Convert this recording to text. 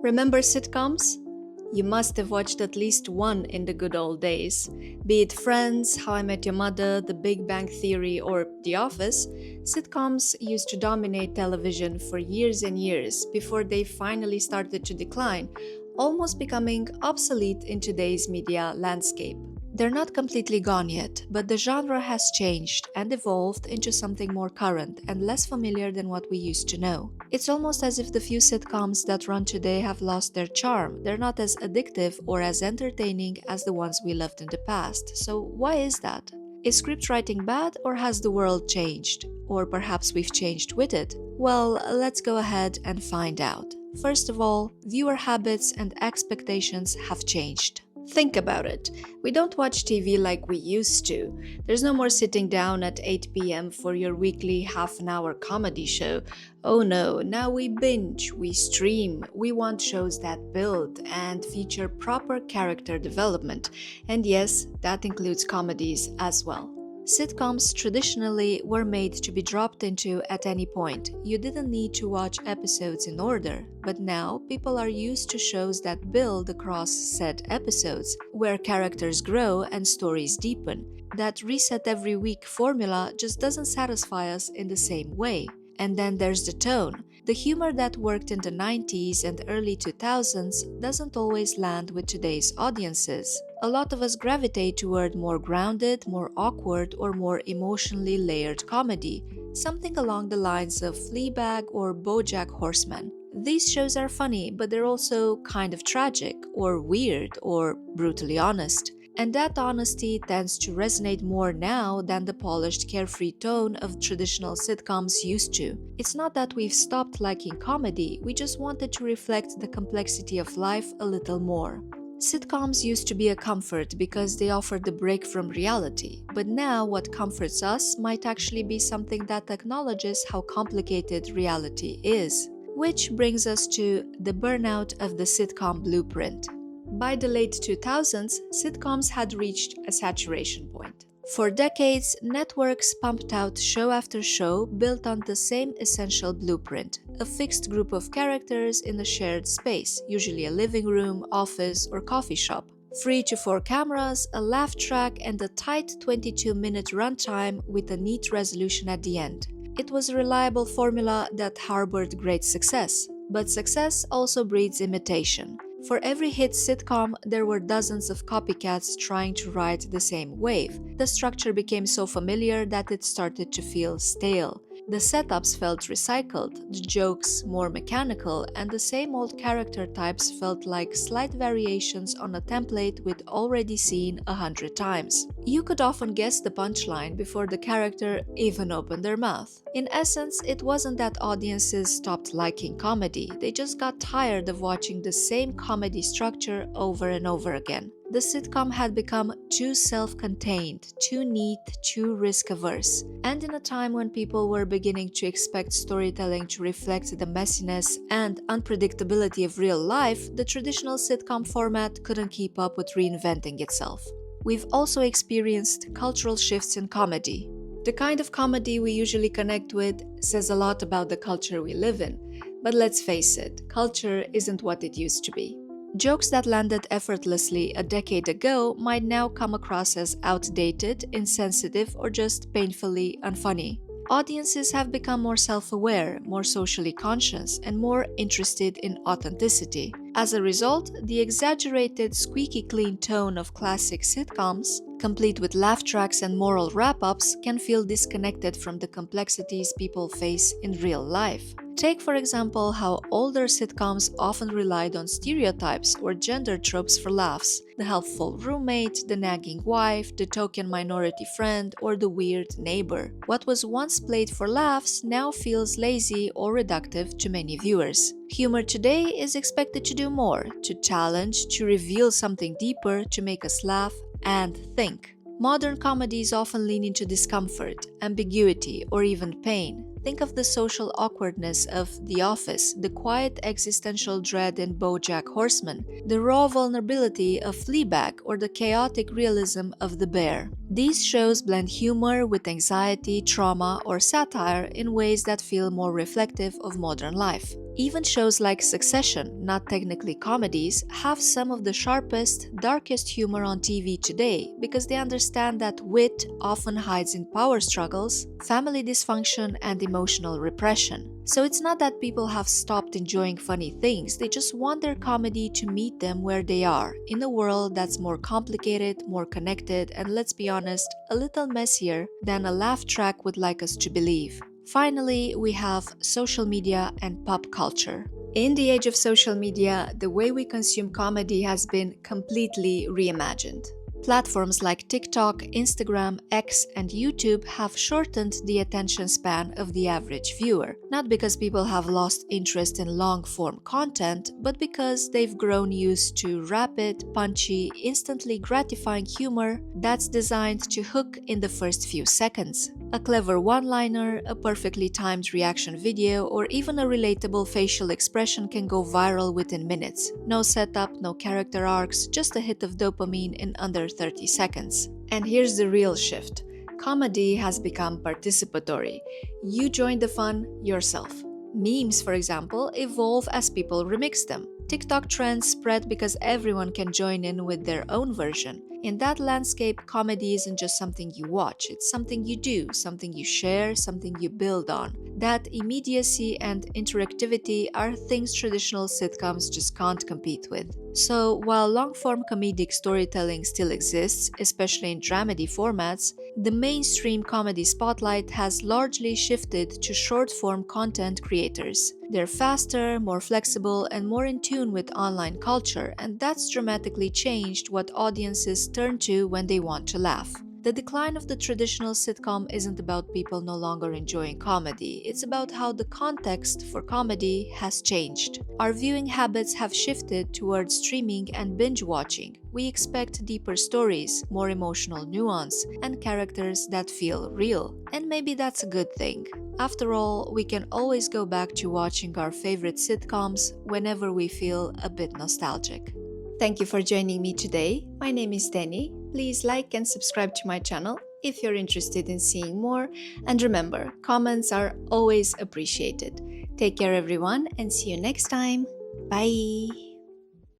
Remember sitcoms? You must have watched at least one in the good old days. Be it Friends, How I Met Your Mother, The Big Bang Theory, or The Office, sitcoms used to dominate television for years and years before they finally started to decline, almost becoming obsolete in today's media landscape. They're not completely gone yet, but the genre has changed and evolved into something more current and less familiar than what we used to know. It's almost as if the few sitcoms that run today have lost their charm. They're not as addictive or as entertaining as the ones we loved in the past. So, why is that? Is script writing bad, or has the world changed? Or perhaps we've changed with it? Well, let's go ahead and find out. First of all, viewer habits and expectations have changed. Think about it. We don't watch TV like we used to. There's no more sitting down at 8 p.m. for your weekly half-an-hour comedy show. Oh no, now we binge, we stream, we want shows that build and feature proper character development. And yes, that includes comedies as well. Sitcoms traditionally were made to be dropped into at any point. You didn't need to watch episodes in order, but now people are used to shows that build across said episodes, where characters grow and stories deepen. That reset every week formula just doesn't satisfy us in the same way. And then there's the tone. The humor that worked in the 90s and early 2000s doesn't always land with today's audiences. A lot of us gravitate toward more grounded, more awkward, or more emotionally layered comedy, something along the lines of Fleabag or BoJack Horseman. These shows are funny, but they're also kind of tragic, or weird, or brutally honest. And that honesty tends to resonate more now than the polished, carefree tone of traditional sitcoms used to. It's not that we've stopped liking comedy, we just wanted to reflect the complexity of life a little more. Sitcoms used to be a comfort because they offered a break from reality, but now what comforts us might actually be something that acknowledges how complicated reality is. Which brings us to the burnout of the sitcom blueprint. By the late 2000s, sitcoms had reached a saturation point. For decades, networks pumped out show after show built on the same essential blueprint: a fixed group of characters in a shared space, usually a living room, office, or coffee shop. 3 to 4 cameras, a laugh track, and a tight 22-minute runtime with a neat resolution at the end. It was a reliable formula that harbored great success, but success also breeds imitation. For every hit sitcom, there were dozens of copycats trying to ride the same wave. The structure became so familiar that it started to feel stale. The setups felt recycled, the jokes more mechanical, and the same old character types felt like slight variations on a template we'd already seen 100 times. You could often guess the punchline before the character even opened their mouth. In essence, it wasn't that audiences stopped liking comedy, they just got tired of watching the same comedy structure over and over again. The sitcom had become too self-contained, too neat, too risk-averse. And in a time when people were beginning to expect storytelling to reflect the messiness and unpredictability of real life, the traditional sitcom format couldn't keep up with reinventing itself. We've also experienced cultural shifts in comedy. The kind of comedy we usually connect with says a lot about the culture we live in. But let's face it, culture isn't what it used to be. Jokes that landed effortlessly a decade ago might now come across as outdated, insensitive, or just painfully unfunny. Audiences have become more self-aware, more socially conscious, and more interested in authenticity. As a result, the exaggerated, squeaky clean tone of classic sitcoms, complete with laugh tracks and moral wrap-ups, can feel disconnected from the complexities people face in real life. Take, for example, how older sitcoms often relied on stereotypes or gender tropes for laughs: the helpful roommate, the nagging wife, the token minority friend, or the weird neighbor. What was once played for laughs now feels lazy or reductive to many viewers. Humor today is expected to do more, to challenge, to reveal something deeper, to make us laugh and think. Modern comedies often lean into discomfort, ambiguity, or even pain. Think of the social awkwardness of The Office, the quiet existential dread in BoJack Horseman, the raw vulnerability of Fleabag, or the chaotic realism of The Bear. These shows blend humor with anxiety, trauma, or satire in ways that feel more reflective of modern life. Even shows like Succession, not technically comedies, have some of the sharpest, darkest humor on TV today because they understand that wit often hides in power struggles, family dysfunction, and emotional repression. So it's not that people have stopped enjoying funny things, they just want their comedy to meet them where they are, in a world that's more complicated, more connected, and let's be honest, a little messier than a laugh track would like us to believe. Finally, we have social media and pop culture. In the age of social media, the way we consume comedy has been completely reimagined. Platforms like TikTok, Instagram, X, and YouTube have shortened the attention span of the average viewer, not because people have lost interest in long-form content, but because they've grown used to rapid, punchy, instantly gratifying humor that's designed to hook in the first few seconds. A clever one-liner, a perfectly timed reaction video, or even a relatable facial expression can go viral within minutes. No setup, no character arcs, just a hit of dopamine in under 30 seconds. And here's the real shift. Comedy has become participatory. You join the fun yourself. Memes, for example, evolve as people remix them. TikTok trends spread because everyone can join in with their own version. In that landscape, comedy isn't just something you watch, it's something you do, something you share, something you build on. That immediacy and interactivity are things traditional sitcoms just can't compete with. So, while long-form comedic storytelling still exists, especially in dramedy formats, the mainstream comedy spotlight has largely shifted to short-form content creators. They're faster, more flexible, and more in tune with online culture, and that's dramatically changed what audiences turn to when they want to laugh. The decline of the traditional sitcom isn't about people no longer enjoying comedy, it's about how the context for comedy has changed. Our viewing habits have shifted towards streaming and binge watching. We expect deeper stories, more emotional nuance, and characters that feel real. And maybe that's a good thing. After all, we can always go back to watching our favorite sitcoms whenever we feel a bit nostalgic. Thank you for joining me today. My name is Danny. Please like and subscribe to my channel if you're interested in seeing more. And remember, comments are always appreciated. Take care, everyone, and see you next time. Bye!